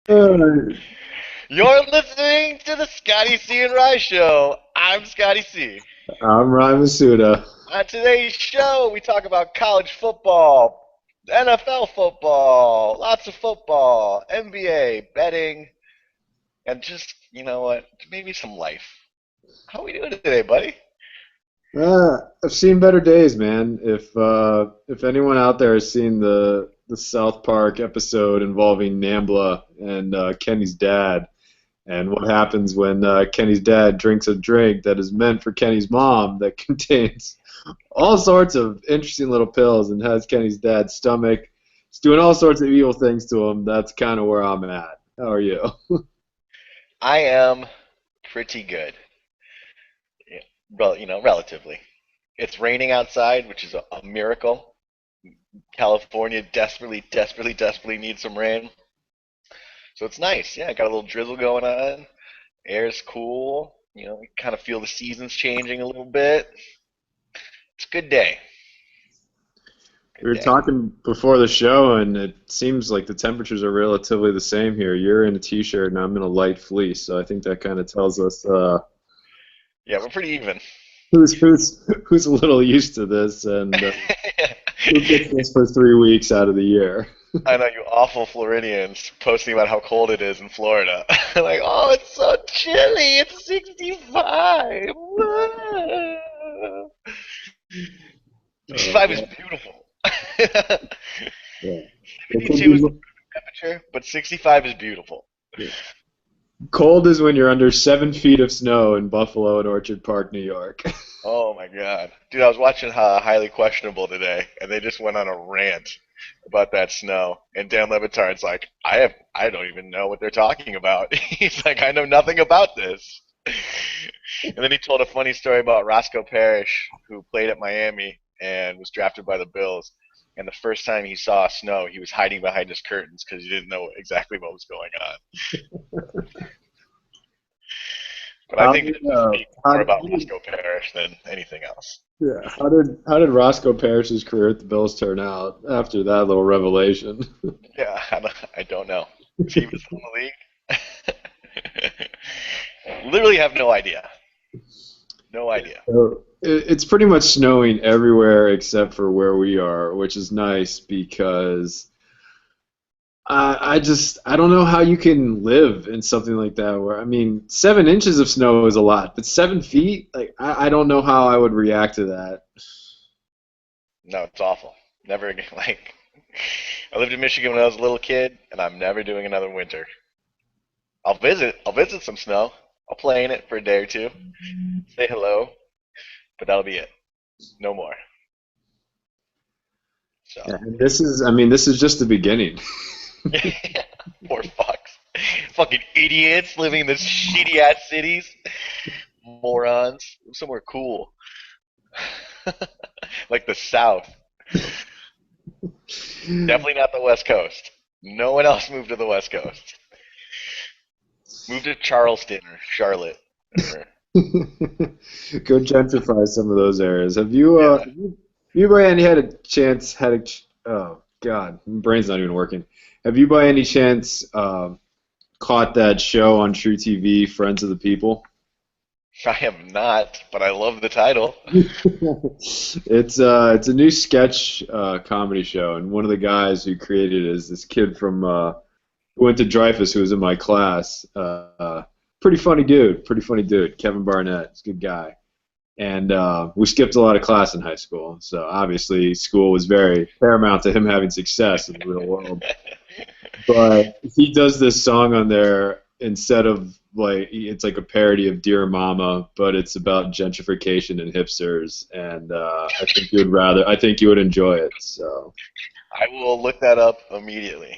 Uh, You're listening to the Scotty C and Rye Show. I'm Scotty C. I'm Ryan Masuda. On today's show, we talk about college football, NFL football, lots of football, NBA, betting, and just, you know what, maybe some life. How we doing today, buddy? I've seen better days, man. If anyone out there has seen the South Park episode involving Nambla and Kenny's dad, and what happens when Kenny's dad drinks a drink that is meant for Kenny's mom that contains all sorts of interesting little pills and has Kenny's dad's stomach. It's doing all sorts of evil things to him. That's kind of where I'm at. How are you? I am pretty good. Yeah, well, relatively. It's raining outside, which is a miracle. California desperately, desperately, desperately needs some rain. So it's nice. Yeah, got a little drizzle going on. Air's cool. You kind of feel the seasons changing a little bit. It's a good day. We Good were day. talking before the show, and it seems like the temperatures are relatively the same here. You're in a t-shirt, and I'm in a light fleece, so I think that kind of tells us Yeah, we're pretty even. who's a little used to this, and who gets this for 3 weeks out of the year. I know you awful Floridians posting about how cold it is in Florida. Like, oh, it's so chilly. It's 65. Oh, 65 is yeah, beautiful. yeah. It can 72 is the be, temperature, but 65 is beautiful. yeah. Cold is when you're under 7 feet of snow in Buffalo and Orchard Park, New York. Oh my God. Dude, I was watching Highly Questionable today, and they just went on a rant about that snow. And Dan Le Batard's like, I don't even know what they're talking about. He's like, I know nothing about this. And then he told a funny story about Roscoe Parrish, who played at Miami and was drafted by the Bills. And the first time he saw snow, he was hiding behind his curtains because he didn't know exactly what was going on. But I How think did this will speak more how about did Roscoe Parrish than anything else. yeah, how did Roscoe Parrish's career at the Bills turn out after that little revelation? Yeah, I don't know. Is he even still in the league? Literally have no idea. No idea. So it's pretty much snowing everywhere except for where we are, which is nice because I don't know how you can live in something like that. Where I mean, 7 inches of snow is a lot, but 7 feet, like I don't know how I would react to that. No, it's awful. Never again. Like, I lived in Michigan when I was a little kid, and I'm never doing another winter. I'll visit. I'll visit some snow. I'll play in it for a day or two. Say hello, but that'll be it. No more. So, Yeah, and I mean, this is just the beginning. poor fucks. Fucking idiots living in the shitty ass cities. Morons. Somewhere cool. Like the South. Definitely not the West Coast. No one else moved to the West Coast. Moved to Charleston or Charlotte. Or, Go gentrify some of those areas. yeah. Have you by any had a chance had a oh God, my brain's not even working. Have you by any chance caught that show on True TV, Friends of the People? I have not, but I love the title. It's a new sketch comedy show, and one of the guys who created it is this kid from who went to Dreyfus, who was in my class. Pretty funny dude, Kevin Barnett. He's a good guy. And we skipped a lot of class in high school, so obviously school was very paramount to him having success in the real world. But he does this song on there instead of like it's like a parody of Dear Mama, but it's about gentrification and hipsters, and I think you would enjoy it. So I will look that up immediately.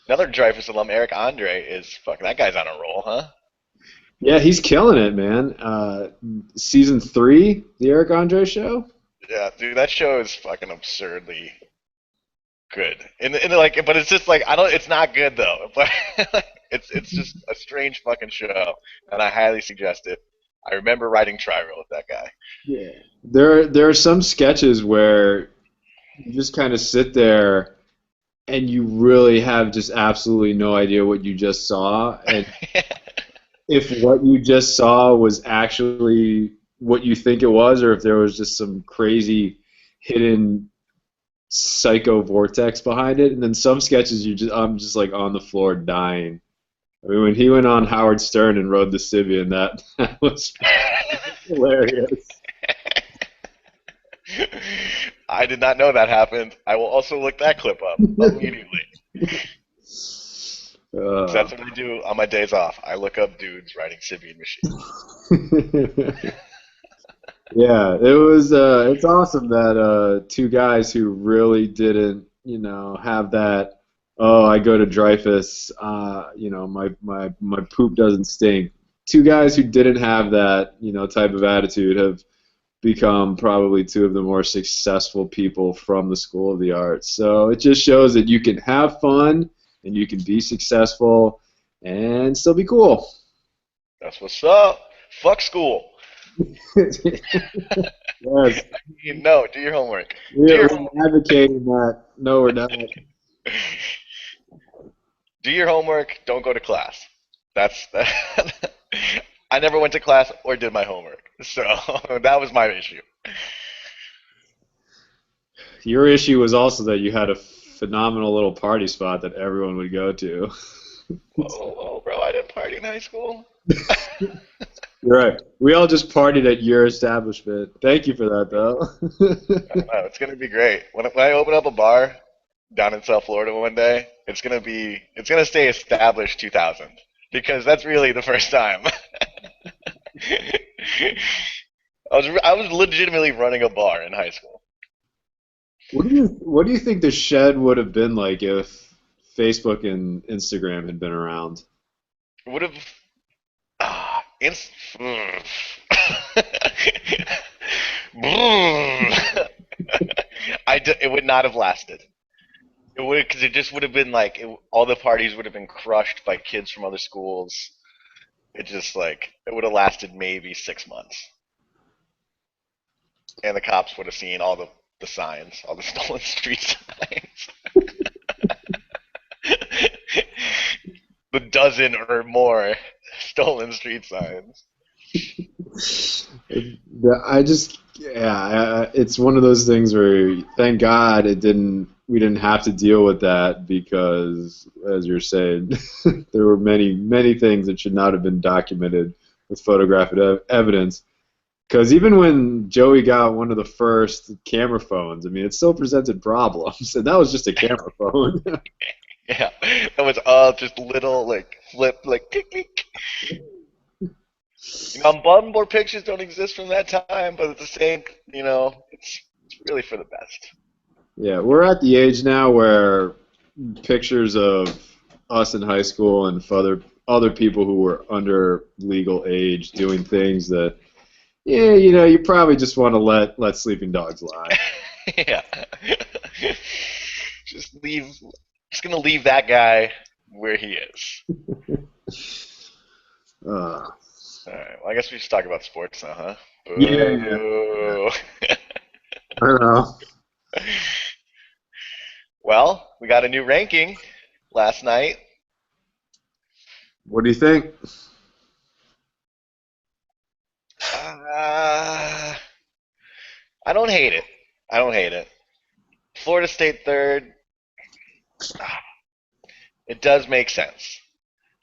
Another Dreyfus alum, Eric Andre, is fucking that guy's on a roll, huh? yeah, he's killing it, man. Season 3, the Eric Andre show. Yeah, dude, that show is fucking absurdly good. Like, but it's just like I don't. It's not good though. But it's just a strange fucking show, and I highly suggest it. I remember writing Tri-Rail with that guy. Yeah, there are some sketches where you just kind of sit there and you really have just absolutely no idea what you just saw. And if what you just saw was actually what you think it was, or if there was just some crazy hidden psycho vortex behind it. And then some sketches, I'm just like on the floor dying. I mean, when he went on Howard Stern and rode the Sibian, that was hilarious. I did not know that happened. I will also look that clip up immediately. So Uh, that's what I do on my days off. I look up dudes riding Sibian machines. yeah, it was. It's awesome that two guys who really didn't, have that. Oh, I go to Dreyfus. My poop doesn't stink. Two guys who didn't have that, type of attitude have become probably two of the more successful people from the School of the Arts. So it just shows that you can have fun and you can be successful and still be cool. That's what's up. Fuck school. Yes, No, do your homework. Do we're your homework. advocating that. No, we're not. Do your homework. Don't go to class. That's that. I never went to class or did my homework, so that was my issue. Your issue was also that you had a phenomenal little party spot that everyone would go to. Whoa, bro! I didn't party in high school. You're right. We all just partied at your establishment. Thank you for that, though. No, it's gonna be great. When I open up a bar down in South Florida one day, it's gonna stay established 2000 because that's really the first time. I was legitimately running a bar in high school. What do you think the shed would have been like if Facebook and Instagram had been around? It would have. Inst- mm. It would not have lasted. It would because it just would have been like all the parties would have been crushed by kids from other schools. It just like it would have lasted maybe 6 months, and the cops would have seen all the signs, all the stolen street signs, the dozen or more stolen street signs. It's one of those things where thank God we didn't have to deal with that because, as you're saying, there were many, many things that should not have been documented with photographic evidence. Because even when Joey got one of the first camera phones, I mean, it still presented problems, and that was just a camera phone. Yeah, that was all just little like flip like click click. I'm bummed more pictures don't exist from that time, but at the same, it's really for the best. Yeah, we're at the age now where pictures of us in high school and of other people who were under legal age doing things that, yeah, you probably just want to let sleeping dogs lie. Yeah. Just leave. Just gonna leave that guy where he is. Uh, All right. Well, I guess we should talk about sports now, huh? yeah, Boo. I don't know. Well, we got a new ranking last night. What do you think? Uh, I don't hate it. I don't hate it. Florida State third. It does make sense.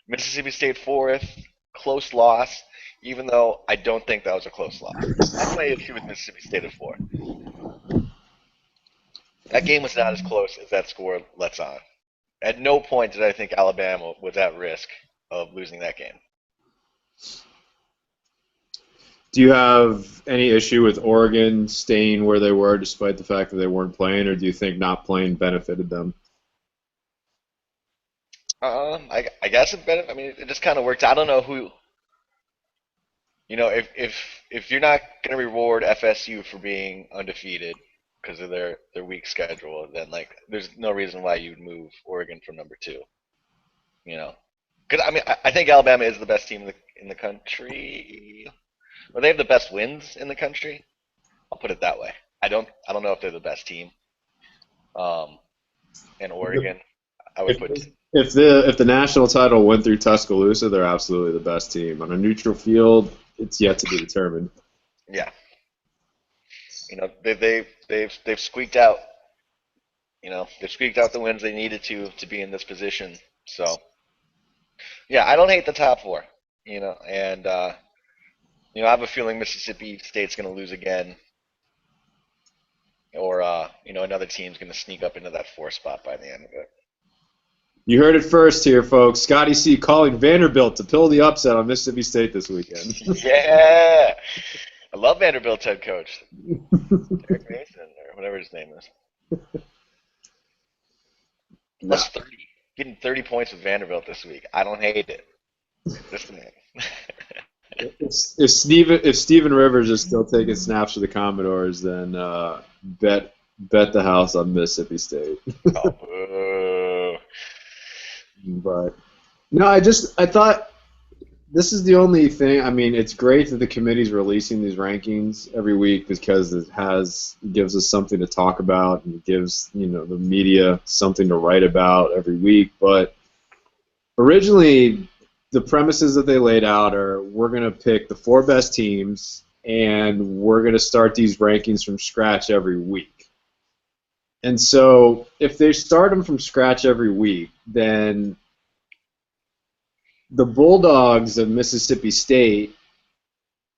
Mississippi State fourth. Close loss, even though I don't think that was a close loss. That's my issue with Mississippi State at four. That game was not as close as that score lets on. At no point did I think Alabama was at risk of losing that game. Do you have any issue with Oregon staying where they were despite the fact that they weren't playing, or do you think not playing benefited them? I guess it better. I mean, it just kind of works. I don't know who. If you're not gonna reward FSU for being undefeated because of their weak schedule, then like there's no reason why you'd move Oregon from number two. You know, because I mean I think Alabama is the best team in the country. Or they have the best wins in the country. I'll put it that way. I don't know if they're the best team. Um, and Oregon. I would If, put. if the national title went through Tuscaloosa, they're absolutely the best team. On a neutral field, it's yet to be determined. Yeah, they've squeaked out. They've squeaked out the wins they needed to be in this position. So yeah, I don't hate the top four. And I have a feeling Mississippi State's going to lose again, or another team's going to sneak up into that four spot by the end of it. You heard it first here, folks. Scotty C calling Vanderbilt to pull the upset on Mississippi State this weekend. Yeah, I love Vanderbilt's head coach, Derek Mason or whatever his name is. No. Plus 30, getting 30 points with Vanderbilt this week. I don't hate it. Just man. If Steven Rivers is still taking snaps for the Commodores, then bet the house on Mississippi State. Oh, boo. But no, I thought this is the only thing. I mean, it's great that the committee's releasing these rankings every week because it gives us something to talk about and it gives the media something to write about every week. But originally, the premises that they laid out are we're going to pick the 4 best teams and we're going to start these rankings from scratch every week. And so if they start them from scratch every week, then the Bulldogs of Mississippi State,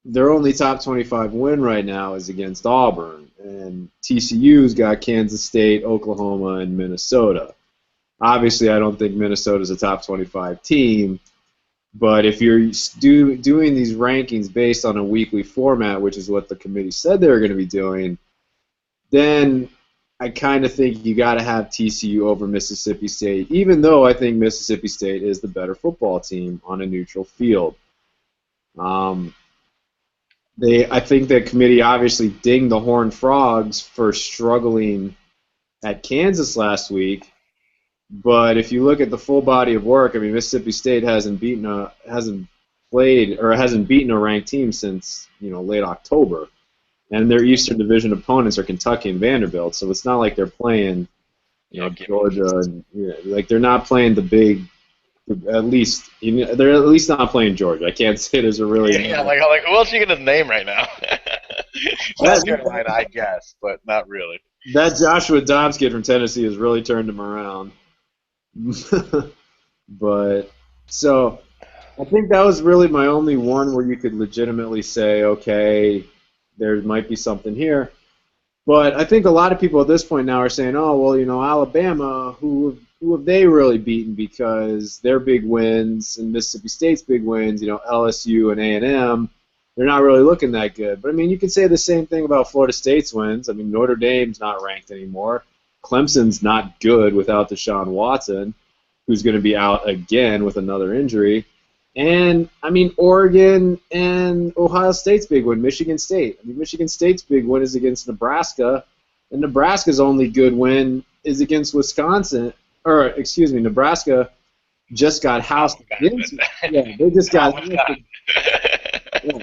their only top 25 win right now is against Auburn. And TCU's got Kansas State, Oklahoma, and Minnesota. Obviously, I don't think Minnesota's a top 25 team. But if you're doing these rankings based on a weekly format, which is what the committee said they were going to be doing, then I kind of think you got to have TCU over Mississippi State, even though I think Mississippi State is the better football team on a neutral field. I think the committee obviously dinged the Horned Frogs for struggling at Kansas last week. But if you look at the full body of work, I mean, Mississippi State hasn't beaten a ranked team since late October, and their Eastern Division opponents are Kentucky and Vanderbilt. So it's not like they're playing, Georgia, and they're not playing the big. At least they're at least not playing Georgia. I can't say there's a really like who else are you gonna name right now? South Carolina, I guess, but not really. That Joshua Dobbs kid from Tennessee has really turned him around. But so I think that was really my only one where you could legitimately say, okay, there might be something here. But I think a lot of people at this point now are saying, oh, well, Alabama, who have they really beaten because their big wins and Mississippi State's big wins, LSU and A&M, they're not really looking that good. But, I mean, you could say the same thing about Florida State's wins. I mean, Notre Dame's not ranked anymore. Clemson's not good without Deshaun Watson, who's going to be out again with another injury. And, I mean, Oregon and Ohio State's big win, Michigan State. I mean, Michigan State's big win is against Nebraska, and Nebraska's only good win is against Wisconsin. Or, excuse me, Nebraska just got housed. Yeah, they just got housed. Yeah.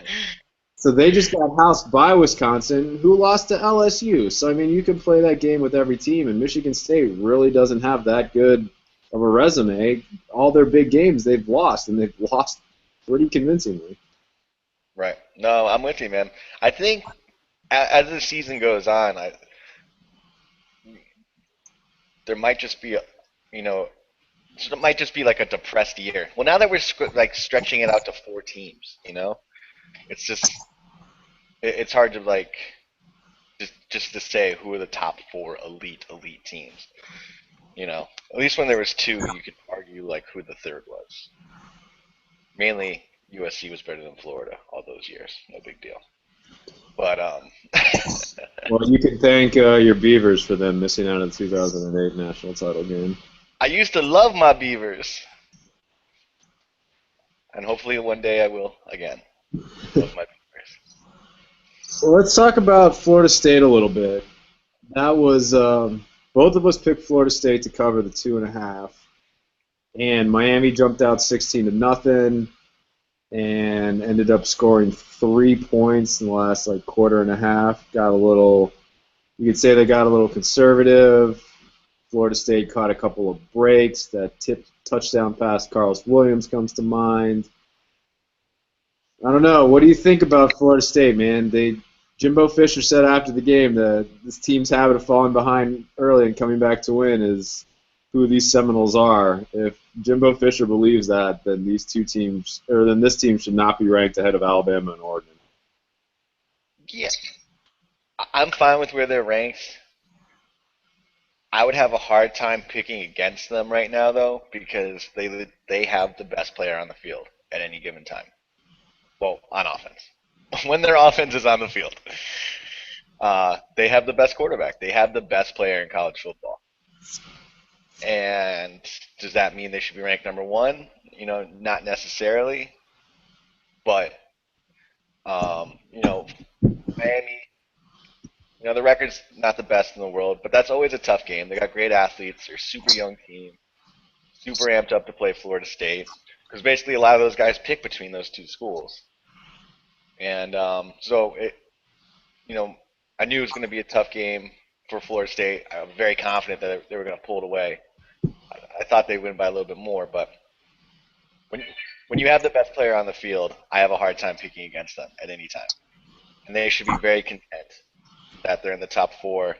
So they just got housed by Wisconsin, who lost to LSU. So, I mean, you can play that game with every team, and Michigan State really doesn't have that good of a resume. All their big games they've lost, and they've lost pretty convincingly. Right. No, I'm with you, man. I think as the season goes on, there might just be it might just be like a depressed year. Well, now that we're stretching it out to 4 teams, it's just it's hard to just to say who are the top 4 elite teams. At least when there was 2, you could argue who the third was. Mainly USC was better than Florida all those years. No big deal. But well, you can thank your Beavers for them missing out on the 2008 national title game. I used to love my Beavers, and hopefully one day I will again. Love my Beavers. Well, let's talk about Florida State a little bit. That was both of us picked Florida State to cover the 2.5, and Miami jumped out 16-0, and ended up scoring 3 points in the last quarter and a half. You could say they got a little conservative. Florida State caught a couple of breaks. That tip touchdown pass, Carlos Williams comes to mind. I don't know. What do you think about Florida State, man? Jimbo Fisher said after the game that this team's habit of falling behind early and coming back to win is who these Seminoles are. If Jimbo Fisher believes that, then these two teams, or then this team should not be ranked ahead of Alabama and Oregon. Yeah, I'm fine with where they're ranked. I would have a hard time picking against them right now, though, because they have the best player on the field at any given time. Well, on offense. When their offense is on the field. They have the best quarterback. They have the best player in college football. And does that mean they should be ranked number one? You know, not necessarily. But, you know, Miami, you know, the record's not the best in the world, but that's always a tough game. They got great athletes. They're a super young team, super amped up to play Florida State. Because basically a lot of those guys pick between those two schools. And so, you know, I knew it was going to be a tough game for Florida State. I was very confident that they were going to pull it away. I thought they'd win by a little bit more, but when you have the best player on the field, I have a hard time picking against them at any time. And they should be very content that they're in the top four.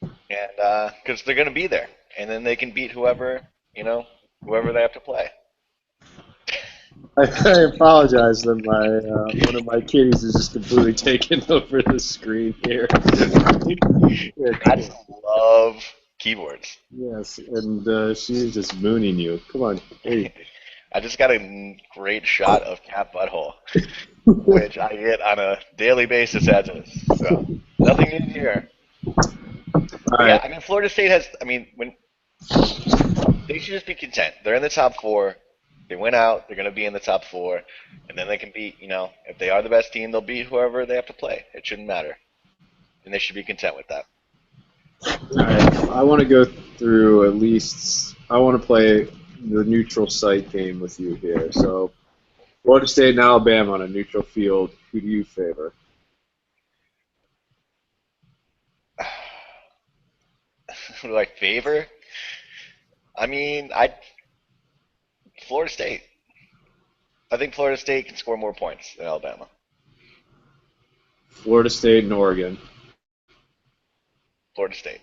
And because they're going to be there. And then they can beat whoever they have to play. I apologize that one of my kitties is just completely taken over the screen here. I just love keyboards. Yes, and she's just mooning you. Come on. Hey. I just got a great shot of cat butthole, which I get on a daily basis as is. So nothing in here. All right. Yeah, I mean, Florida State has. I mean, they should just be content. They're in the top four. They went out. They're going to be in the top four, and then they can beat. You know, if they are the best team, they'll beat whoever they have to play. It shouldn't matter, and they should be content with that. All right. I want to go through at least. I want to play the neutral site game with you here. So, Florida State and Alabama on a neutral field. Who do you favor? Who do I favor? I mean, Florida State. I think Florida State can score more points than Alabama. Florida State and Oregon. Florida State.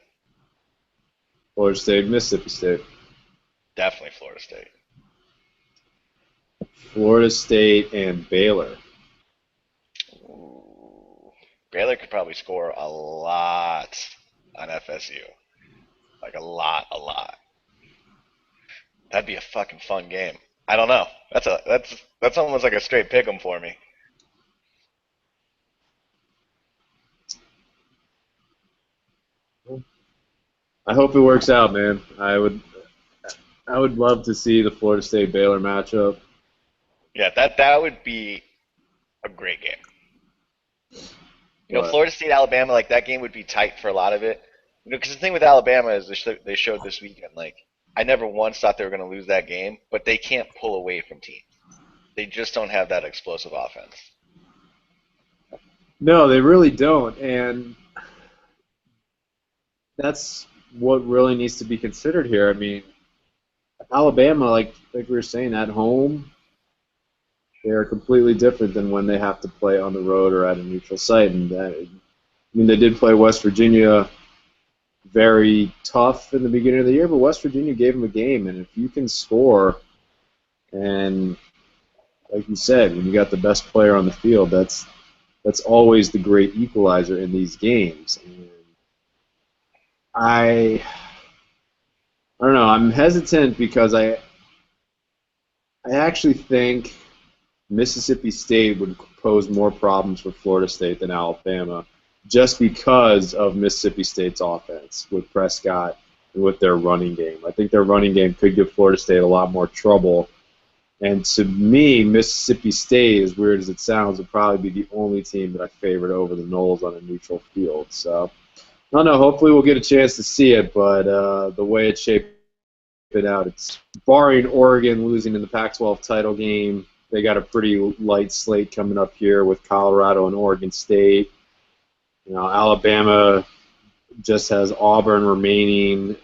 Florida State, Mississippi State. Definitely Florida State. Florida State and Baylor. Ooh. Baylor could probably score a lot on FSU. Like a lot. That'd be a fucking fun game. I don't know. That's almost like a straight pick 'em for me. I hope it works out, man. I would love to see the Florida State Baylor matchup. Yeah, that would be a great game. You know, Florida State Alabama, like that game would be tight for a lot of it. You know, because the thing with Alabama is they showed this weekend, like I never once thought they were going to lose that game, but they can't pull away from teams. They just don't have that explosive offense. No, they really don't, and that's what really needs to be considered here. I mean, Alabama, like we were saying, at home, they are completely different than when they have to play on the road or at a neutral site. And I mean, they did play West Virginia very tough in the beginning of the year, but West Virginia gave them a game. And if you can score, and like you said, when you got the best player on the field, that's always the great equalizer in these games. And I don't know. I'm hesitant because I actually think Mississippi State would pose more problems for Florida State than Alabama, just because of Mississippi State's offense with Prescott and with their running game. I think their running game could give Florida State a lot more trouble. And to me, Mississippi State, as weird as it sounds, would probably be the only team that I favored over the Noles on a neutral field. So, I don't know. Hopefully we'll get a chance to see it, but the way it's shaped out, it's barring Oregon losing in the Pac-12 title game. They got a pretty light slate coming up here with Colorado and Oregon State. You know, Alabama just has Auburn remaining.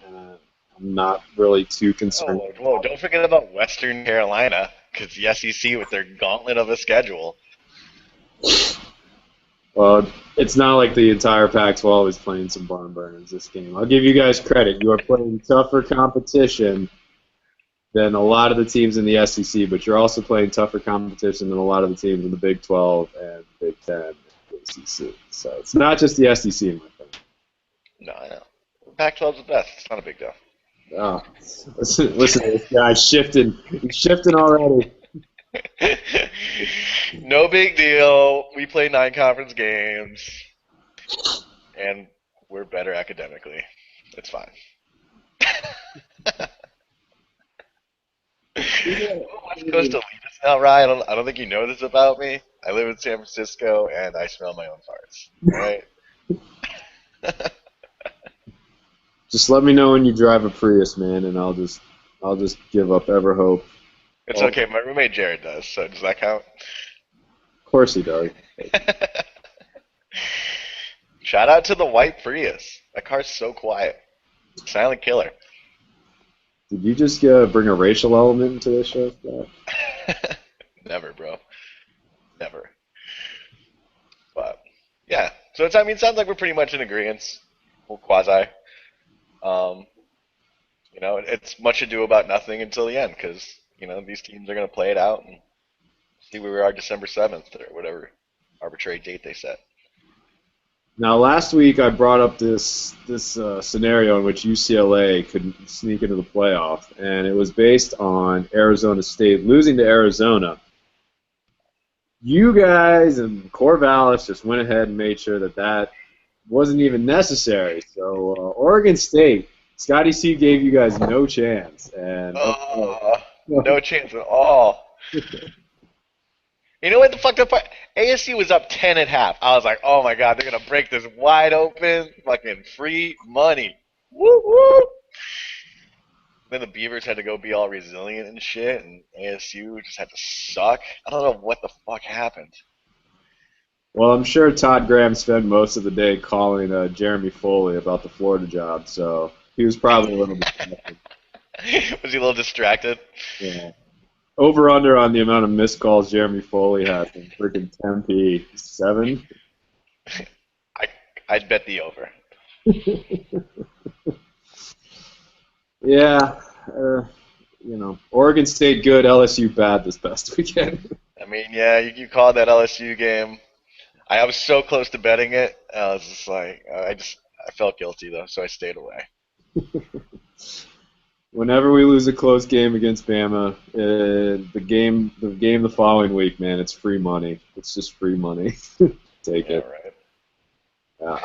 I'm not really too concerned. Whoa, don't forget about Western Carolina, because the SEC with their gauntlet of a schedule. Well, it's not like the entire Pac-12 is playing some barn burners this game. I'll give you guys credit. You are playing tougher competition than a lot of the teams in the SEC, but you're also playing tougher competition than a lot of the teams in the Big 12 and Big 10 and the ACC. So it's not just the SEC, in my opinion. No, I know. Pac-12's the best. It's not a big deal. Oh, listen to this guy shifting. He's shifting already. No big deal. We play 9 conference games, and we're better academically. It's fine. West Coast elitist now, Ryan. I don't think you know this about me. I live in San Francisco, and I smell my own farts. All right. Just let me know when you drive a Prius, man, and I'll just give up ever hope. It's okay. My roommate Jared does. So does that count? Of course he does. Shout out to the white Prius. That car's so quiet. Silent killer. Did you just bring a racial element into this show, Scott? Never, bro. Never. But yeah. So it's, I mean, it sounds like we're pretty much in agreement. Well, quasi. You know, it's much ado about nothing until the end, because you know these teams are going to play it out and see where we are December 7th or whatever arbitrary date they set. Now, last week I brought up this scenario in which UCLA could sneak into the playoff, and it was based on Arizona State losing to Arizona. You guys and Corvallis just went ahead and made sure that wasn't even necessary. So Oregon State, Scotty C gave you guys no chance, and no chance at all. You know what the fucked up part? ASU was up 10 at half. I was like, oh my god, they're gonna break this wide open, fucking free money. Woo woo. Then the Beavers had to go be all resilient and shit, and ASU just had to suck. I don't know what the fuck happened. Well, I'm sure Todd Graham spent most of the day calling Jeremy Foley about the Florida job, so he was probably a little distracted. Was he a little distracted? Yeah. Over under on the amount of missed calls Jeremy Foley had from freaking Tempe. 7? I'd bet the over. Yeah. You know, Oregon State good, LSU bad this past weekend. I mean, yeah, you called that LSU game. I was so close to betting it. I was just like, I felt guilty though, so I stayed away. Whenever we lose a close game against Bama, the game the following week, man, it's free money. It's just free money. Take it. Right.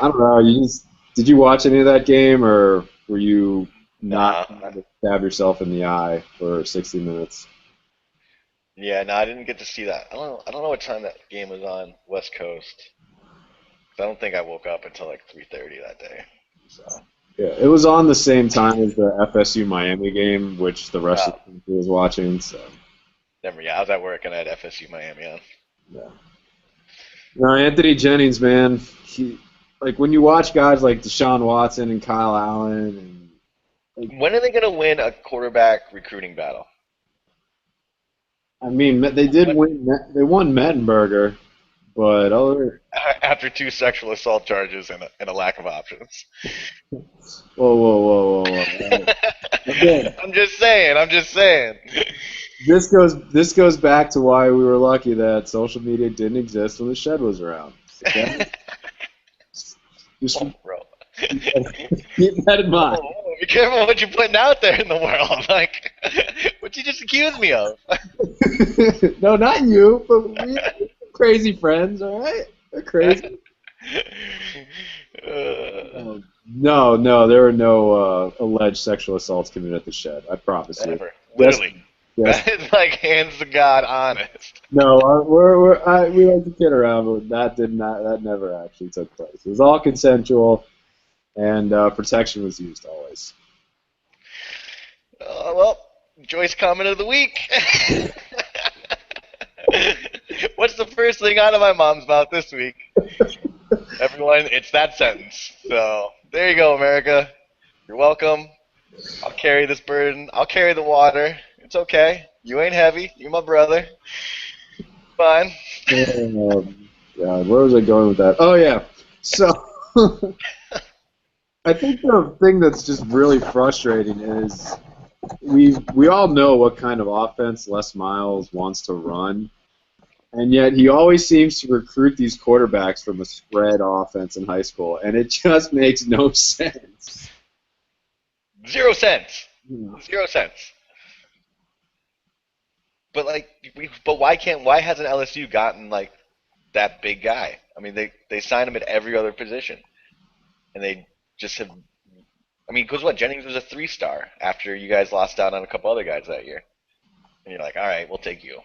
I don't know. Did you watch any of that game, or were you not trying to stab yourself in the eye for 60 minutes? Yeah, no, I didn't get to see that. I don't know what time that game was on West Coast. I don't think I woke up until like 3:30 that day. So. Yeah, it was on the same time as the FSU Miami game, which the rest of the country was watching. So. Yeah, I was at work and I had FSU Miami on. Yeah. No, Anthony Jennings, man, when you watch guys like Deshaun Watson and Kyle Allen, when are they gonna win a quarterback recruiting battle? I mean, they did win. They won Mettenberger, but after 2 sexual assault charges and a lack of options. Whoa. Okay. I'm just saying. This goes back to why we were lucky that social media didn't exist when the Shed was around. Okay? Bro. Keep that in mind. Be careful what you're putting out there in the world. Like, what you just accused me of? No, not you, but we crazy friends, all right? They're crazy. No, there were no alleged sexual assaults committed at the Shed. I promise you. Never. Literally. Yes. That is like hands to God honest. No, we like to kid around, but that never actually took place. It was all consensual, and protection was used always. Well, Joyce comment of the week. What's the first thing out of my mom's mouth this week? Everyone, it's that sentence. So There you go, America. You're welcome. I'll carry this burden. I'll carry the water. It's okay. You ain't heavy. You're my brother. Fine. God, where was I going with that? Oh yeah. So I think the thing that's just really frustrating is we all know what kind of offense Les Miles wants to run, and yet he always seems to recruit these quarterbacks from a spread offense in high school, and it just makes no sense. 0 cents. Yeah. 0 cents. But like, but why hasn't LSU gotten like that big guy? I mean, they sign him at every other position, and they just have. I mean, because what Jennings was a 3-star after you guys lost out on a couple other guys that year, and you're like, all right, we'll take you.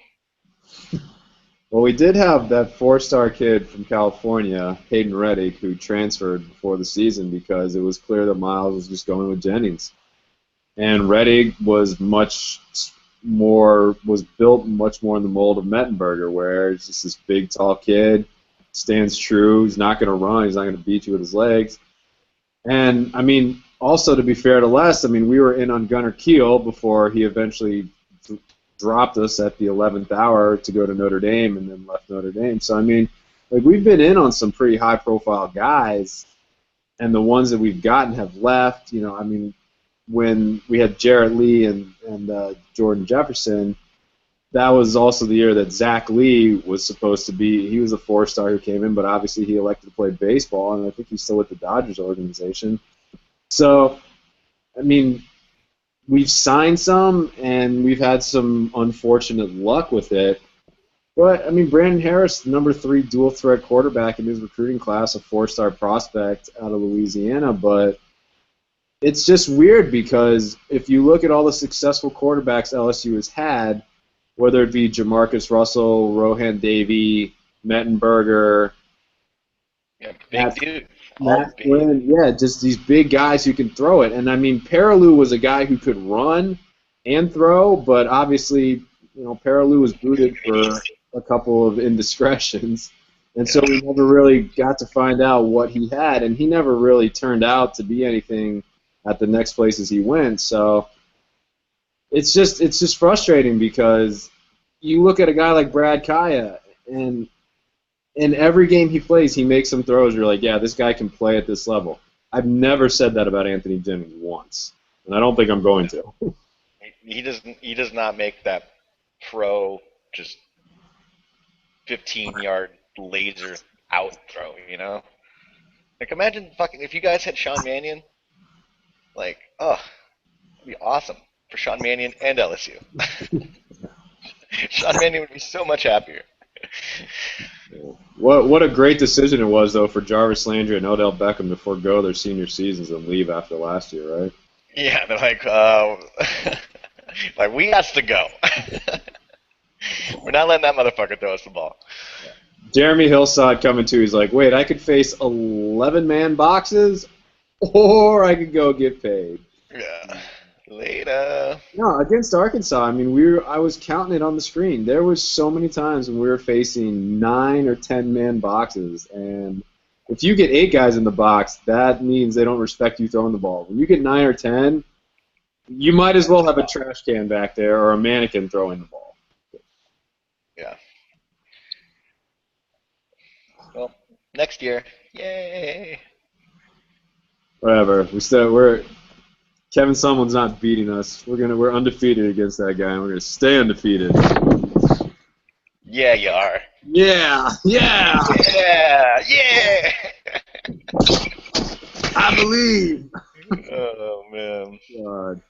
Well, we did have that four-star kid from California, Hayden Reddick, who transferred before the season because it was clear that Miles was just going with Jennings. And Reddick was built much more in the mold of Mettenberger, where it's just this big, tall kid, stands true. He's not going to run. He's not going to beat you with his legs. And I mean, also to be fair to Les, I mean, we were in on Gunnar Kiel before he eventually dropped us at the 11th hour to go to Notre Dame and then left Notre Dame. So I mean, like we've been in on some pretty high-profile guys, and the ones that we've gotten have left. You know, I mean, when we had Jarrett Lee and Jordan Jefferson, that was also the year that Zach Lee was supposed to be. He was a four-star who came in, but obviously he elected to play baseball, and I think he's still with the Dodgers organization. So, I mean, we've signed some, and we've had some unfortunate luck with it. But, I mean, Brandon Harris, number 3 dual-threat quarterback in his recruiting class, a four-star prospect out of Louisiana, but it's just weird because if you look at all the successful quarterbacks LSU has had, whether it be Jamarcus Russell, Rohan Davey, Mettenberger, Yeah, big dude. All Matt big. Flynn, yeah, just these big guys who can throw it. And I mean, Perilou was a guy who could run and throw, but obviously, you know, Perilou was booted for a couple of indiscretions. And so Yeah. we never really got to find out what he had, and he never really turned out to be anything at the next places he went. So it's just frustrating because you look at a guy like Brad Kaya, and in every game he plays, he makes some throws. You're like, yeah, this guy can play at this level. I've never said that about Anthony Jennings once, and I don't think I'm going to. He does not make that pro just 15-yard laser out throw. Like imagine fucking if you guys had Sean Mannion. Like, oh, it'd be awesome for Sean Mannion and LSU. Sean Mannion would be so much happier. What a great decision it was though for Jarvis Landry and Odell Beckham to forego their senior seasons and leave after last year, right? Yeah, they're like, like we has to go. We're not letting that motherfucker throw us the ball. Jeremy Hill saw it coming too. He's like, wait, I could face 11-man boxes, or I could go get paid. Yeah. Later. No, against Arkansas, I mean, I was counting it on the screen. There was so many times when we were facing 9 or 10-man boxes, and if you get 8 guys in the box, that means they don't respect you throwing the ball. When you get 9 or 10, you might as well have a trash can back there or a mannequin throwing the ball. Yeah. Well, next year. Yay. Whatever. We're Kevin Sumlin's not beating us. We're undefeated against that guy, and we're gonna stay undefeated. Yeah, you are. Yeah, yeah. Yeah, yeah. I believe. Oh man. God.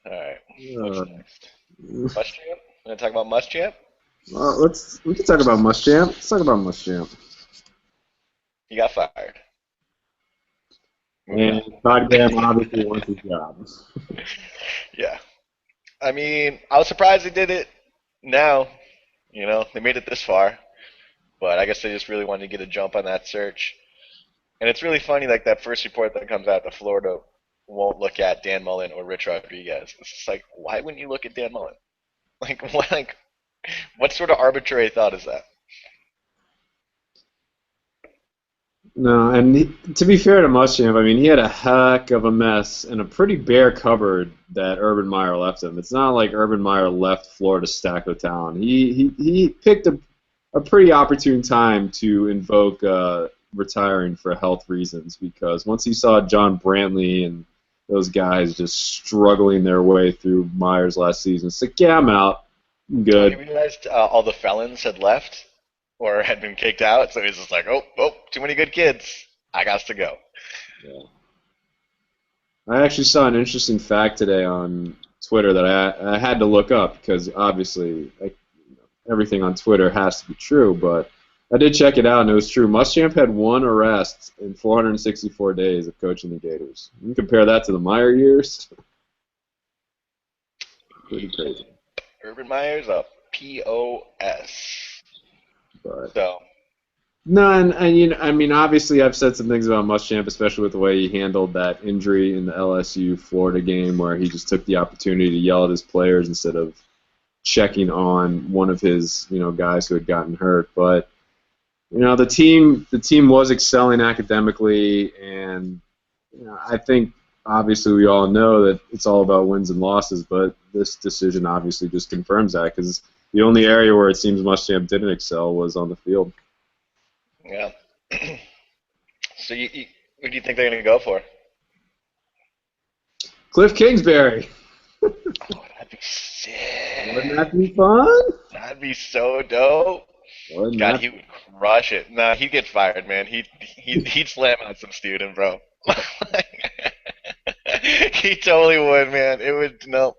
All right. What's Uh, next? Muschamp? Want to talk about Muschamp? well, we can talk about Muschamp. Let's talk about Muschamp. He got fired. Moving And on. Todd Graham obviously wants his job. Yeah. I mean, I was surprised they did it now. They made it this far, but I guess they just really wanted to get a jump on that search. And it's really funny, like that first report that comes out that Florida won't look at Dan Mullen or Rich Rodriguez. It's just like, why wouldn't you look at Dan Mullen? What sort of arbitrary thought is that? No, and to be fair to Muschamp, I mean, he had a heck of a mess and a pretty bare cupboard that Urban Meyer left him. It's not like Urban Meyer left Florida stacked with talent. He picked a pretty opportune time to invoke retiring for health reasons because once he saw John Brantley and those guys just struggling their way through Myers last season, it's like, yeah, I'm out. I'm Oh, he good. realized all the felons had left or had been kicked out, so he's just like, oh, too many good kids. I got to go. Yeah. I actually saw an interesting fact today on Twitter that I had to look up because obviously everything on Twitter has to be true, but I did check it out and it was true. Muschamp had one arrest in 464 days of coaching the Gators. You can compare that to the Meyer years. Pretty crazy. Urban Meyer's a POS. But So, no, and you know, I mean, obviously, I've said some things about Muschamp, especially with the way he handled that injury in the LSU Florida game, where he just took the opportunity to yell at his players instead of checking on one of his, guys who had gotten hurt. But the team was excelling academically, and I think obviously we all know that it's all about wins and losses. But this decision obviously just confirms that because the only area where it seems Muschamp didn't excel was on the field. yeah. So, who do you think they're going to go for? Cliff Kingsbury. Oh, that'd be Wouldn't sick. that be fun? That'd be so dope. Wouldn't God, that? he would crush it. Nah, he'd get fired, man. He'd slam on some student, bro. He totally would, man. It would no.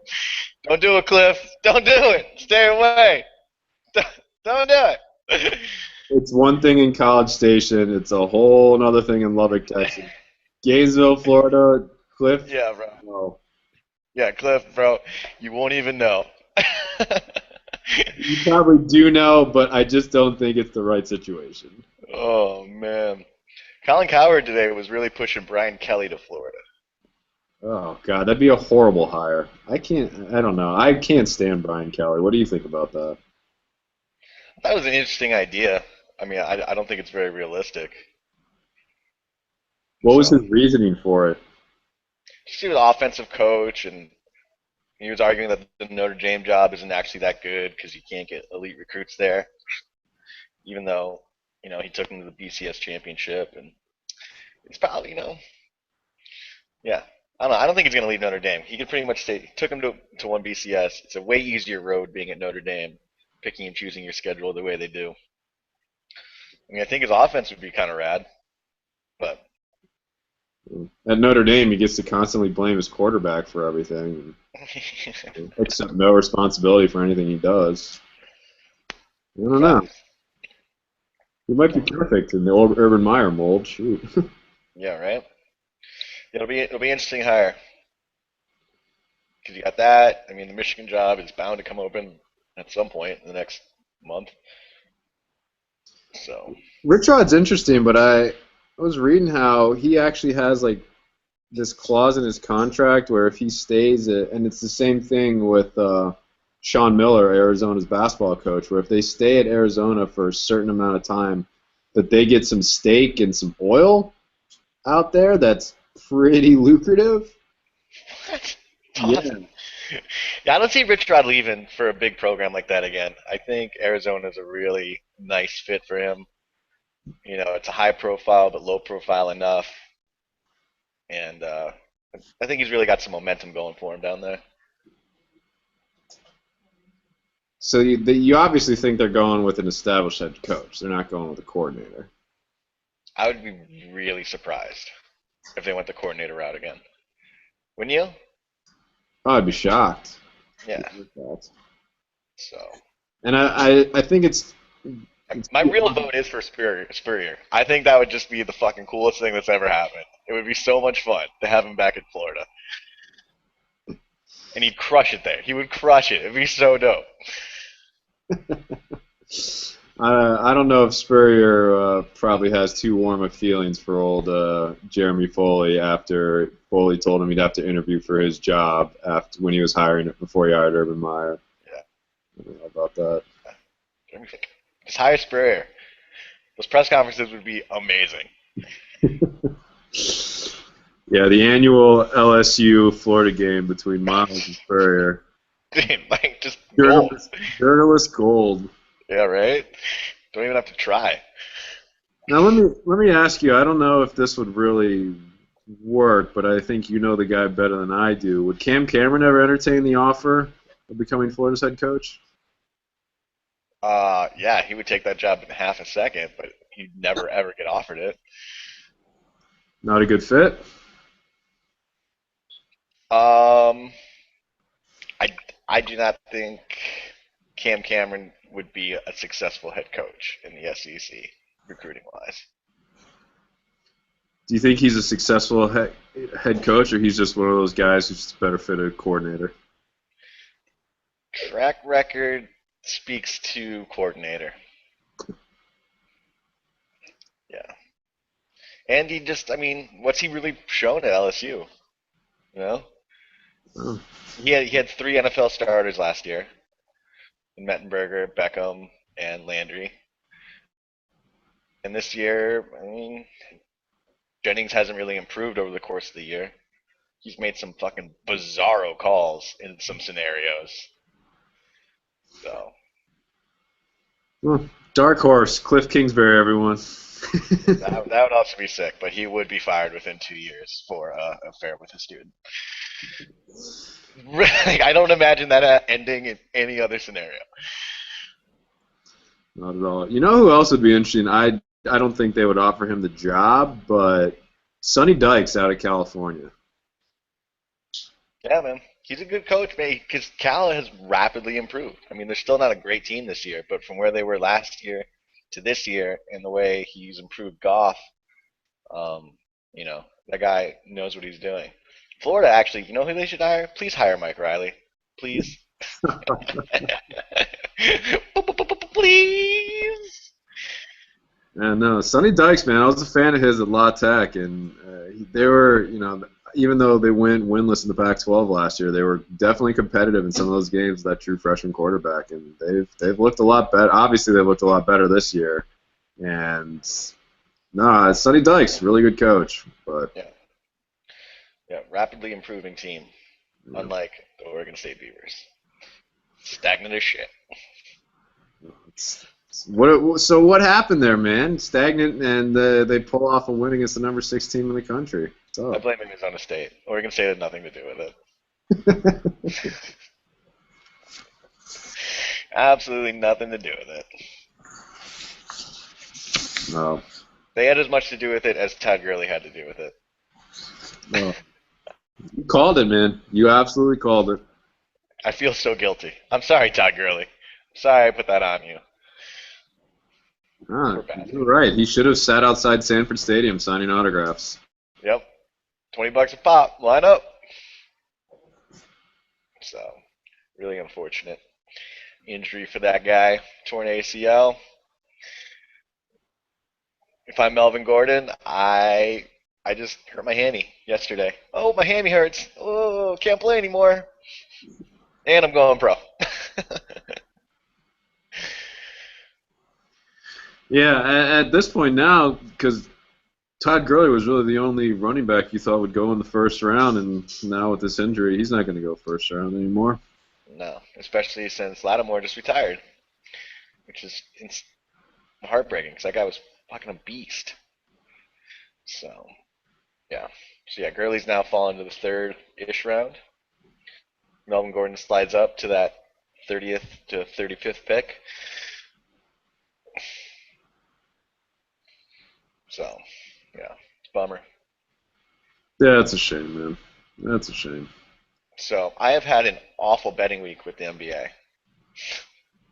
Don't do it, Cliff. Don't do it. Stay away. Don't do it. It's one thing in College Station. It's a whole another thing in Lubbock, Texas. Gainesville, Florida. Cliff. Yeah, bro. Oh, Yeah, Cliff, bro. You won't even know. you probably do know, but I just don't think it's the right situation. Oh man. Colin Cowherd today was really pushing Brian Kelly to Florida. Oh God, that'd be a horrible hire. I can't. I don't know. I can't stand Brian Kelly. What do you think about that? That was an interesting idea. I mean, I don't think it's very realistic. What was So, his reasoning for it? just he was an offensive coach, and he was arguing that the Notre Dame job isn't actually that good because you can't get elite recruits there, even though he took them to the BCS championship, and it's probably yeah. I don't know. I don't think he's going to leave Notre Dame. He could pretty much stay. He took him to one BCS. It's a way easier road being at Notre Dame, picking and choosing your schedule the way they do. I mean, I think his offense would be kind of rad, but At Notre Dame, he gets to constantly blame his quarterback for everything, and accept no responsibility for anything he does. I don't know. God, He might be perfect in the old Urban Meyer mold. Shoot. yeah, right. It'll be interesting hire because you got that. I mean, the Michigan job is bound to come open at some point in the next month. So Rich Rod's interesting, but I was reading how he actually has like this clause in his contract where if he stays, and it's the same thing with Sean Miller, Arizona's basketball coach, where if they stay at Arizona for a certain amount of time, that they get some stake and some oil out there that's pretty lucrative. what? Yeah. Awesome. Yeah, I don't see Rich Rod leaving for a big program like that again. I think Arizona's a really nice fit for him. It's a high profile but low profile enough, and I think he's really got some momentum going for him down there. So you obviously think they're going with an established head coach. They're not going with a coordinator. I would be really surprised if they went the coordinator route again. Wouldn't you? Oh, I'd be shocked. Yeah. So And I think it's my real vote is for Spurrier. I think that would just be the fucking coolest thing that's ever happened. It would be so much fun to have him back in Florida, and he'd crush it there. He would crush it. It'd be so dope. I don't know if Spurrier probably has too warm of feelings for old Jeremy Foley after Foley told him he'd have to interview for his job after when he was hiring before he hired Urban Meyer. Yeah. I don't know about that. Just hire Spurrier. Those press conferences would be amazing. Yeah, the annual LSU Florida game between Miles and Spurrier. Dude, like just gold. Journalist gold. Yeah, right. Don't even have to try. Now let me ask you. I don't know if this would really work, but I think you know the guy better than I do. Would Cam Cameron ever entertain the offer of becoming Florida's head coach? Yeah, he would take that job in half a second, but he'd never ever get offered it. Not a good fit. Um, I I do not think Cam Cameron would be a successful head coach in the SEC recruiting wise. Do you think he's a successful head coach, or he's just one of those guys who's just better fitted coordinator? Track record speaks to coordinator. Yeah. And he just, I mean, what's he really shown at LSU? You know, Oh. he had three NFL starters last year in Mettenberger, Beckham, and Landry. And this year, I mean, Jennings hasn't really improved over the course of the year. He's made some fucking bizarro calls in some scenarios. So Well, dark horse, Cliff Kingsbury, everyone. that would also be sick, but he would be fired within 2 years for a affair with a student. I don't imagine that ending in any other scenario. Not at all. You know who else would be interesting? I don't think they would offer him the job, but Sonny Dykes out of California. Yeah, man. He's a good coach, man, because Cal has rapidly improved. I mean, they're still not a great team this year, but from where they were last year to this year and the way he's improved Goff, um, that guy knows what he's doing. Florida, actually, you know who they should hire? Please hire Mike Riley. Please. Please. And no, Sonny Dykes, man, I was a fan of his at La Tech, and they were, even though they went winless in the Pac-12 last year, they were definitely competitive in some of those games. That true freshman quarterback, and they've looked a lot better. Obviously, they've looked a lot better this year. And no, Sonny Dykes, really good coach, but Yeah, yeah, rapidly improving team, yeah, unlike the Oregon State Beavers. Stagnant as shit. so what happened there, man? Stagnant, and they pull off a win against the number 6 team in the country. I So blame Arizona State. Oregon State had nothing to do with it. Absolutely nothing to do with it. no, They had as much to do with it as Todd Gurley had to do with it. no. You called it, man. You absolutely called it. I feel so guilty. I'm sorry, Todd Gurley. Sorry I put that on you. Ah, Poor bastard. you're right. He should have sat outside Sanford Stadium signing autographs. Yep. $20 a pop. Line up. So, really unfortunate injury for that guy. Torn ACL. If I'm Melvin Gordon, I just hurt my hammy yesterday. Oh, my hammy hurts. Oh, can't play anymore. And I'm going pro. Yeah, at this point now, because Todd Gurley was really the only running back you thought would go in the first round, and now with this injury, he's not going to go first round anymore. No, especially since Lattimore just retired, which is heartbreaking because that guy was fucking a beast. So, yeah. So, yeah, Gurley's now fallen to the third-ish round. Melvin Gordon slides up to that 30th to 35th pick. So, yeah, it's a bummer. Yeah, that's a shame, man. That's a shame. So, I have had an awful betting week with the NBA.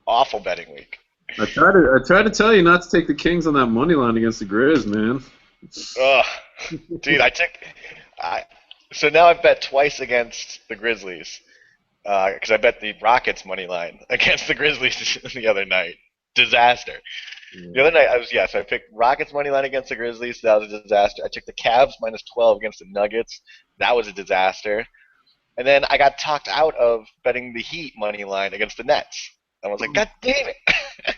Awful betting week. I tried to tell you not to take the Kings on that money line against the Grizz, man. Ugh. Dude, so now I've bet twice against the Grizzlies. Because I bet the Rockets money line against the Grizzlies the other night. Disaster. The other night so I picked Rockets money line against the Grizzlies. That was a disaster. I took the Cavs minus 12 against the Nuggets. That was a disaster. And then I got talked out of betting the Heat money line against the Nets. I was like, God damn it!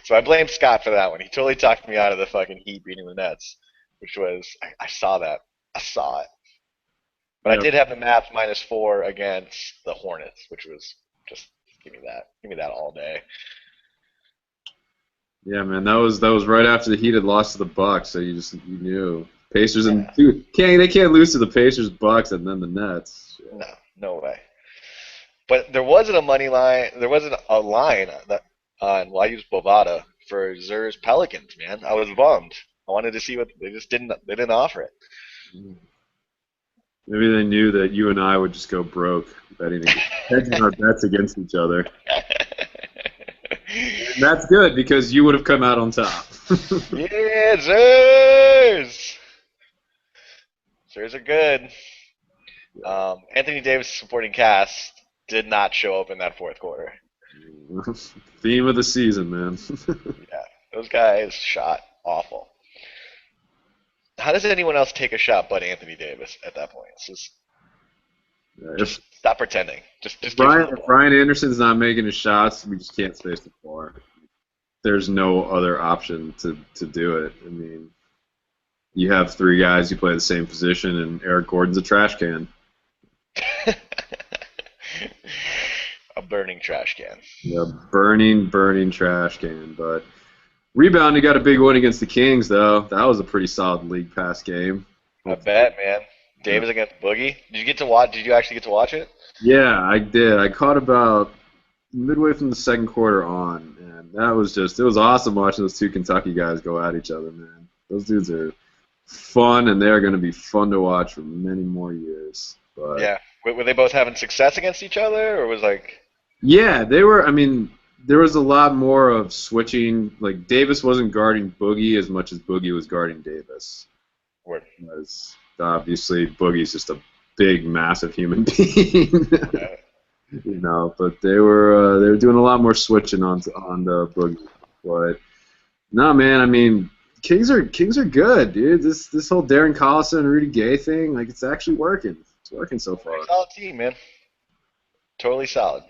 So I blame Scott for that one. He totally talked me out of the fucking Heat beating the Nets, which was I saw that. I saw it. But I Yeah, did have the Mavs -4 against the Hornets, which was just give me that. Give me that all day. yeah, man. That was right after the Heat had lost to the Bucks, so you knew Pacers and Yeah. dude, they can't lose to the Pacers, Bucks, and then the Nets. No, no way. But there wasn't a money line. There wasn't a line that on well, I used Bovada for Zers Pelicans. Man, I was bummed. I wanted to see what they just didn't. They didn't offer it. Maybe they knew that you and I would just go broke hedging our bets against each other. And that's good because you would have come out on top. Yeah, Zers. Zers are good. Anthony Davis' supporting cast did not show up in that fourth quarter. Theme of the season, man. Yeah, those guys shot awful. How does anyone else take a shot but Anthony Davis at that point? It's if just stop pretending. Just if give him the Brian, if ball. Brian Anderson's not making his shots, we just can't space the floor. There's no other option to do it. I mean, you have three guys who play the same position, and Eric Gordon's a trash can. A burning trash can. Yeah, burning trash can. But rebound, he got a big win against the Kings, though. That was a pretty solid league pass game. I bet, man. Davis against Boogie. Did you get to watch? Did you actually get to watch it? Yeah, I did. I caught about midway from the second quarter on, and that was it was awesome watching those two Kentucky guys go at each other, man. Those dudes are fun, and they're going to be fun to watch for many more years. But Yeah. Were they both having success against each other, or was like? yeah, they were. I mean, there was a lot more of switching. Like Davis wasn't guarding Boogie as much as Boogie was guarding Davis. Word. Because obviously Boogie's just a big, massive human being. But they were doing a lot more switching on the Boogie. But no, man, I mean, Kings are good, dude. This whole Darren Collison and Rudy Gay thing, like, it's actually working. It's working so far. Solid team, man. Totally solid.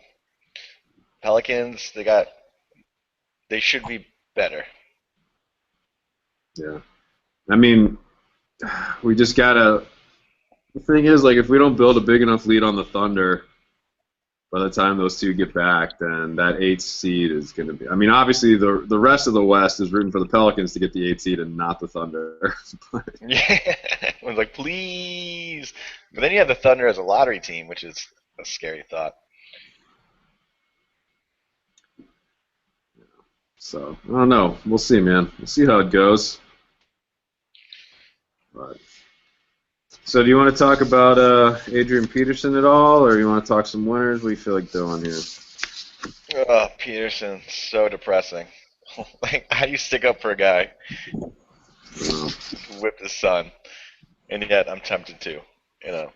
Pelicans, they should be better. Yeah, I mean, we just gotta. The thing is, like, if we don't build a big enough lead on the Thunder, by the time those two get back, then that eighth seed is going to be. I mean, obviously, the rest of the West is rooting for the Pelicans to get the eighth seed and not the Thunder. Yeah, I was like, please. But then you have the Thunder as a lottery team, which is a scary thought. So I don't know. We'll see, man. We'll see how it goes. But, so do you want to talk about Adrian Peterson at all, or you want to talk some winners? What do you feel like doing here? Oh, Peterson, so depressing. Like, how do you stick up for a guy who whipped his son, and yet I'm tempted to, because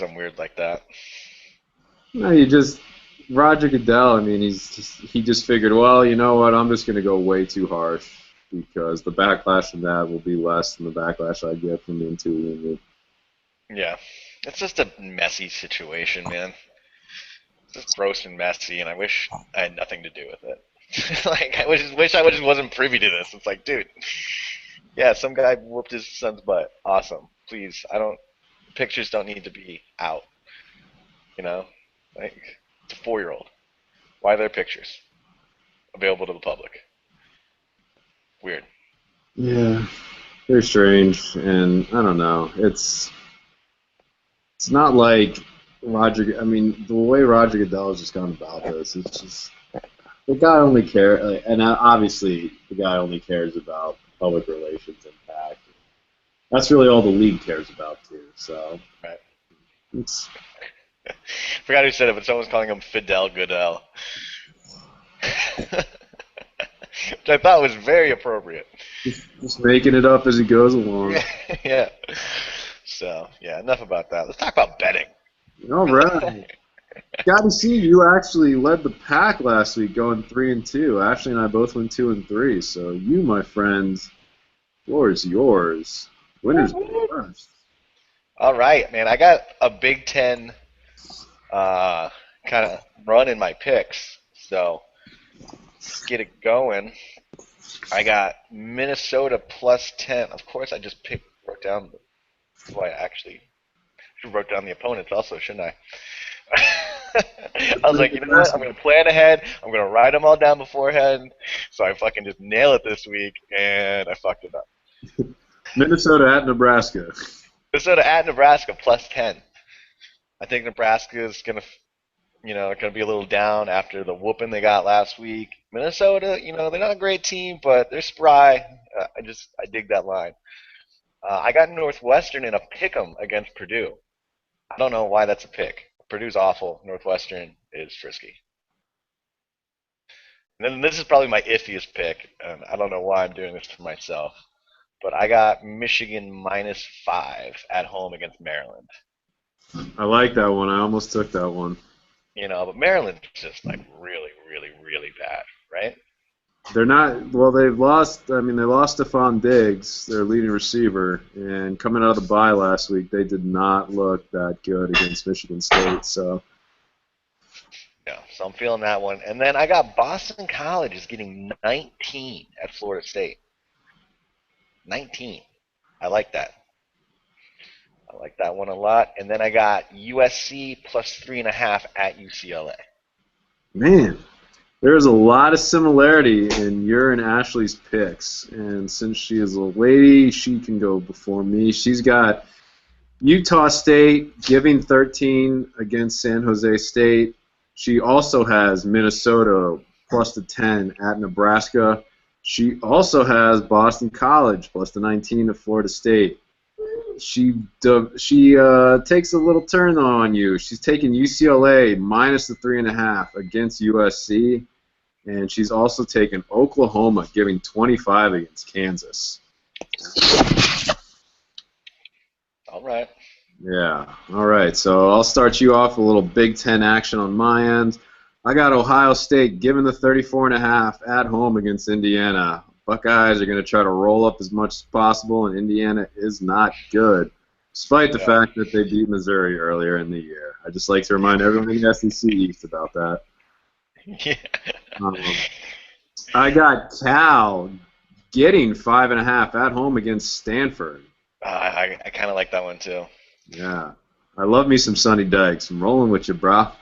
I'm weird like that. No, Roger Goodell. I mean, he just figured, well, you know what? I'm just going to go way too harsh because the backlash from that will be less than the backlash I get from being too lenient. Yeah, it's just a messy situation, man. It's just gross and messy, and I wish I had nothing to do with it. Like, I wish I just wasn't privy to this. It's like, dude, yeah, some guy whooped his son's butt. Awesome. Please, pictures don't need to be out. Like, it's a 4-year-old. Why are there pictures available to the public? Weird. Yeah, very strange, and I don't know. It's not like Roger. I mean, the way Roger Goodell has just gone about this, it's just the guy only cares, and obviously the guy only cares about public relations impact. That's really all the league cares about too. So Right. it's Forgot who said it, but someone's calling him Fidel Goodell. Which I thought was very appropriate. just making it up as he goes along. Yeah. So, yeah, enough about that. Let's talk about betting. All right. Got to see you actually led the pack last week, going 3-2. Ashley and I both went 2-3. So you, my friend, floor is yours. Winners go first. All right, man. I got a Big Ten kind of run in my picks. So Let's get it going. I got Minnesota plus 10. Of course, I just wrote down. Well, I actually wrote down the opponents also, shouldn't I? I was like, you know what? I'm gonna plan ahead. I'm gonna write them all down beforehand, so I fucking just nail it this week, and I fucked it up. Minnesota at Nebraska. Minnesota at Nebraska plus 10. I think Nebraska is gonna, gonna be a little down after the whooping they got last week. Minnesota, they're not a great team, but they're spry. I dig that line. I got Northwestern in a pick 'em against Purdue. I don't know why that's a pick. Purdue's awful. Northwestern is frisky. And then this is probably my iffiest pick, and I don't know why I'm doing this for myself. But I got Michigan minus 5 at home against Maryland. I like that one. I almost took that one. But Maryland's just like really, really, really bad, right? They're not. Well, they've lost. I mean, they lost Stephon Diggs, their leading receiver, and coming out of the bye last week, they did not look that good against Michigan State. So Yeah, so I'm feeling that one. And then I got Boston College is getting 19 at Florida State. 19. I like that. I like that one a lot. And then I got USC plus 3.5 at UCLA. man, there's a lot of similarity in your and Ashley's picks, and since she is a lady, she can go before me. She's got Utah State giving 13 against San Jose State. She also has Minnesota plus the 10 at Nebraska. She also has Boston College plus the 19 at Florida State. She takes a little turn on you. She's taking UCLA minus the 3.5 against USC, and she's also taken Oklahoma giving 25 against Kansas. All right. Yeah. All right. So I'll start you off with a little Big Ten action on my end. I got Ohio State giving the 34.5 at home against Indiana. Buckeyes are going to try to roll up as much as possible, and Indiana is not good, despite the fact that they beat Missouri earlier in the year. I just like to remind everyone in the SEC East about that. Yeah. I got Cal getting 5.5 at home against Stanford. I kind of like that one too. Yeah. I love me some Sonny Dykes. I'm rolling with you, brah.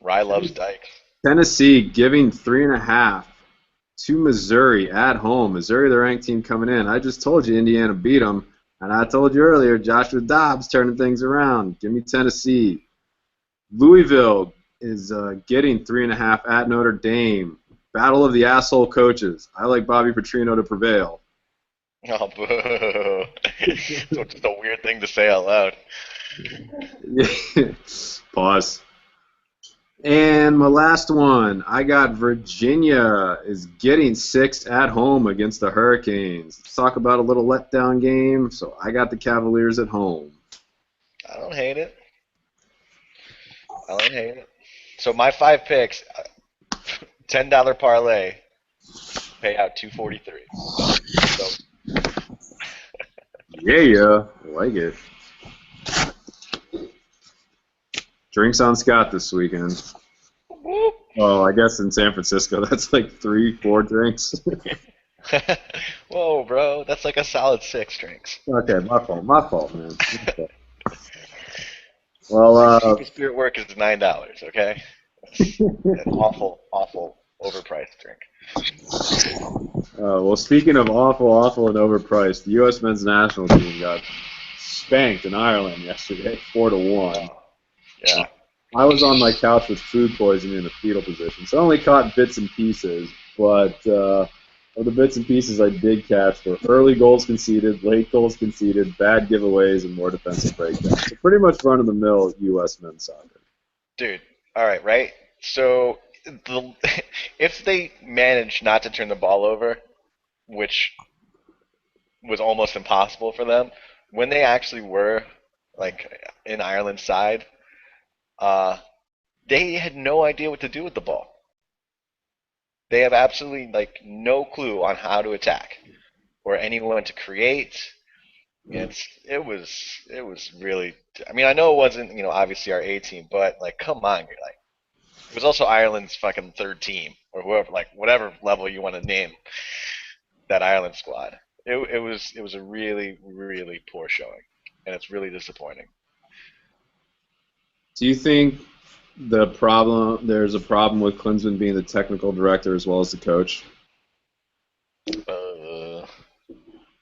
Rye loves Dyke. Tennessee giving 3.5 to Missouri at home. Missouri, the ranked team coming in. I just told you Indiana beat them, and I told you earlier Joshua Dobbs turning things around. Give me Tennessee. Louisville is getting 3.5 at Notre Dame. Battle of the asshole coaches. I like Bobby Petrino to prevail. Oh, boo. So just a weird thing to say out loud. Pause. And my last one, I got Virginia is getting 6 at home against the Hurricanes. Let's talk about a little letdown game. So I got the Cavaliers at home. I don't hate it. So my 5 picks, $10 parlay, pay out $243. So Yeah, I like it. Drinks on Scott this weekend. Oh, I guess in San Francisco, that's like 3-4 drinks. Whoa, bro, that's like a solid 6 drinks. Okay, my fault, man. Well, Super Spirit Work is $9, okay? That's an awful, awful overpriced drink. well, speaking of awful and overpriced, the U.S. men's national team got spanked in Ireland yesterday, 4-1. Yeah. I was on my couch with food poisoning in the fetal position, so I only caught bits and pieces, but of the bits and pieces I did catch were early goals conceded, late goals conceded, bad giveaways, and more defensive breakdowns. So pretty much run-of-the-mill U.S. men's soccer. Dude, all right, right? So if they manage not to turn the ball over, which was almost impossible for them, when they actually were like in Ireland's side, they had no idea what to do with the ball. They have absolutely like no clue on how to attack or anyone to create. It was really. I mean, I know it wasn't obviously our A team, but like, come on, like It was also Ireland's fucking third team, or whoever, like whatever level you want to name that Ireland squad. It was a really really poor showing, and it's really disappointing. Do you think there's a problem with Klinsmann being the technical director as well as the coach? Uh,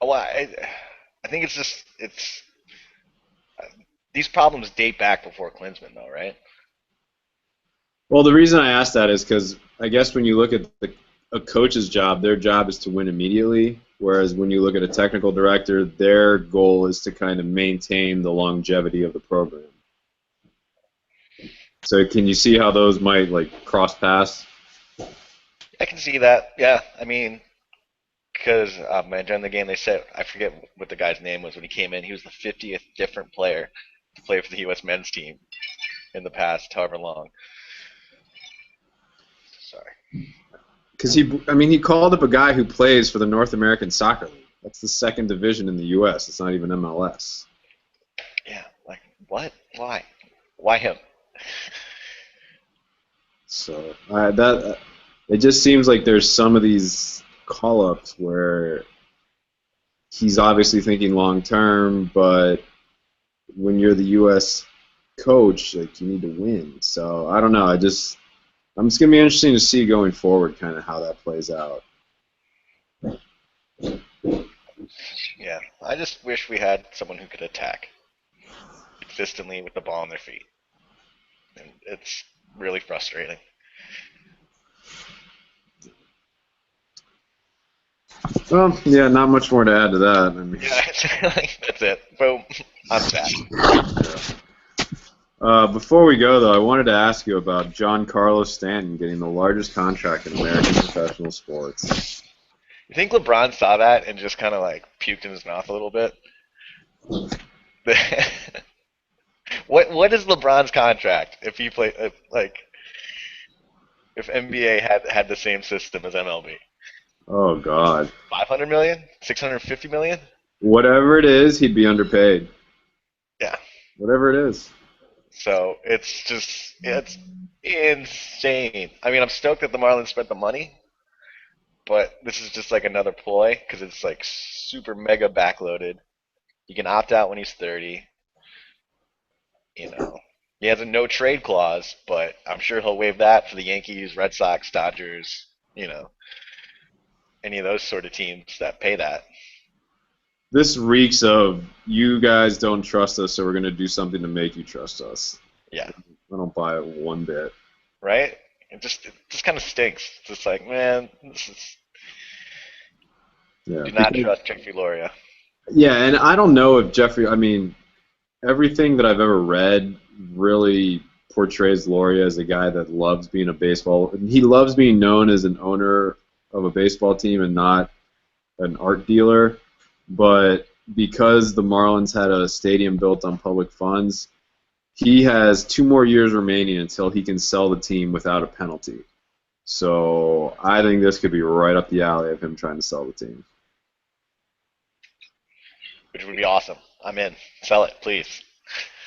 well, I think it's these problems date back before Klinsman, though, right? Well, the reason I ask that is because I guess when you look at a coach's job, their job is to win immediately, whereas when you look at a technical director, their goal is to kind of maintain the longevity of the program. So can you see how those might like cross paths? I can see that. Yeah, I mean, because man, during the game they said I forget what the guy's name was when he came in. He was the 50th different player to play for the U.S. men's team in the past however long. Sorry. Because he called up a guy who plays for the North American Soccer League. That's the second division in the U.S. It's not even MLS. Yeah, like what? Why? Why him? So it just seems like there's some of these call-ups where he's obviously thinking long term, but when you're the U.S. coach, like you need to win. So I don't know. I'm just gonna be interesting to see going forward, kind of how that plays out. Yeah, I just wish we had someone who could attack consistently with the ball on their feet, and it's really frustrating. Well, yeah, not much more to add to that. I mean, Yeah, that's it. Boom. I'm sad. before we go, though, I wanted to ask you about Giancarlo Stanton getting the largest contract in American professional sports. You think LeBron saw that and just kind of like puked in his mouth a little bit? What is LeBron's contract if he play like if NBA had the same system as MLB? Oh God. 500 million? 650 million? Whatever it is, he'd be underpaid. Yeah. Whatever it is. So it's insane. I mean, I'm stoked that the Marlins spent the money, but this is just like another ploy because it's like super mega backloaded. You can opt out when he's 30. You know, he has a no trade clause, but I'm sure he'll waive that for the Yankees, Red Sox, Dodgers. You know, any of those sort of teams that pay that. This reeks of you guys don't trust us, so we're gonna do something to make you trust us. Yeah. I don't buy it one bit. Right? It just kind of stinks. It's just like, man, this is Yeah. do not trust Jeffrey Loria. Yeah, and I don't know if Jeffrey. I mean, everything that I've ever read really portrays Loria as a guy that loves being a baseball. He loves being known as an owner of a baseball team and not an art dealer. But because the Marlins had a stadium built on public funds, he has 2 more years remaining until he can sell the team without a penalty. So I think this could be right up the alley of him trying to sell the team. Which would be awesome. I'm in. Sell it, please.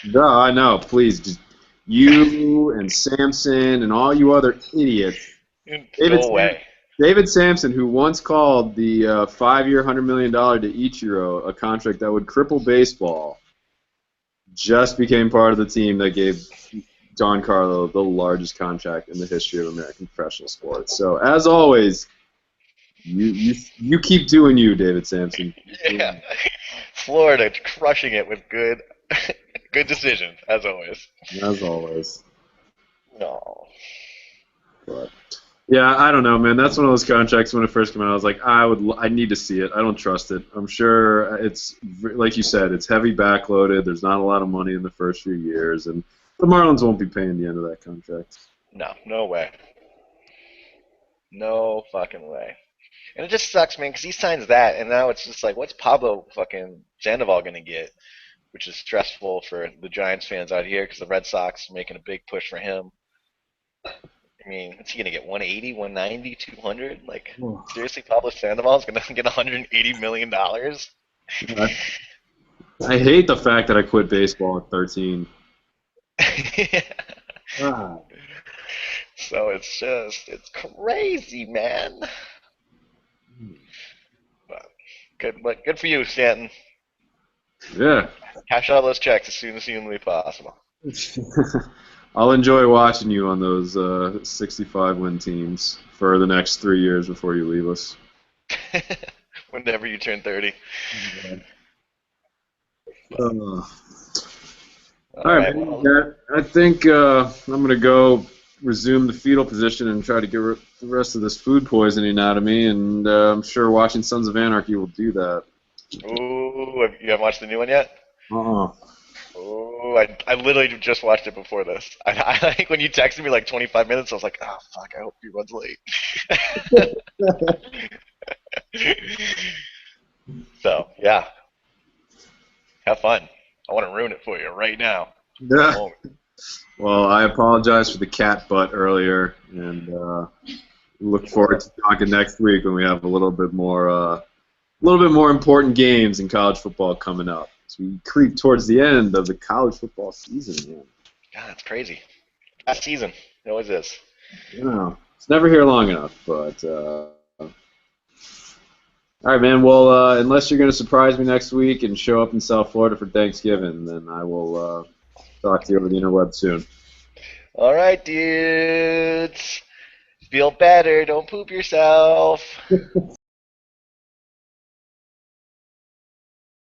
No, I know. Please, just you and Samson and all you other idiots. Go away. David Sampson, who once called the 5-year, $100 million to Ichiro a contract that would cripple baseball, just became part of the team that gave Giancarlo the largest contract in the history of American professional sports. So, as always, you keep doing you, David Sampson. Yeah. Florida crushing it with good decisions, as always. As always. No. But yeah, I don't know, man. That's one of those contracts when it first came out. I was like, I need to see it. I don't trust it. I'm sure it's like you said, it's heavy backloaded. There's not a lot of money in the first few years, and the Marlins won't be paying the end of that contract. No way. No fucking way. And it just sucks, man, because he signs that, and now it's just like, what's Pablo fucking Sandoval gonna get? Which is stressful for the Giants fans out here because the Red Sox are making a big push for him. I mean, is he going to get 180, 190, 200? Like, seriously, Pablo Sandoval is going to get $180 million? I hate the fact that I quit baseball at 13. Ah. So it's crazy, man. But good for you, Stanton. Yeah. Cash out those checks as soon as humanly possible. I'll enjoy watching you on those 65 win teams for the next 3 years before you leave us. Whenever you turn 30. Uh, All all right, right. man. Well, Yeah, I think I'm gonna go resume the fetal position and try to get the rest of this food poisoning out of me, and I'm sure watching Sons of Anarchy will do that. ooh, you haven't watched the new one yet? Uh-uh. Oh, I literally just watched it before this. I think when you texted me like 25 minutes, I was like, oh fuck, I hope he runs late. So yeah, have fun. I want to ruin it for you right now. This Yeah. moment. Well, I apologize for the cat butt earlier, and look forward to talking next week when we have a little bit more important games in college football coming up. As we creep towards the end of the college football season, man. God, it's crazy. Last season, it always is. You know, it's never here long enough, but all right, man. Well, unless you're going to surprise me next week and show up in South Florida for Thanksgiving, then I will talk to you over the interweb soon. All right, dudes. Feel better. Don't poop yourself.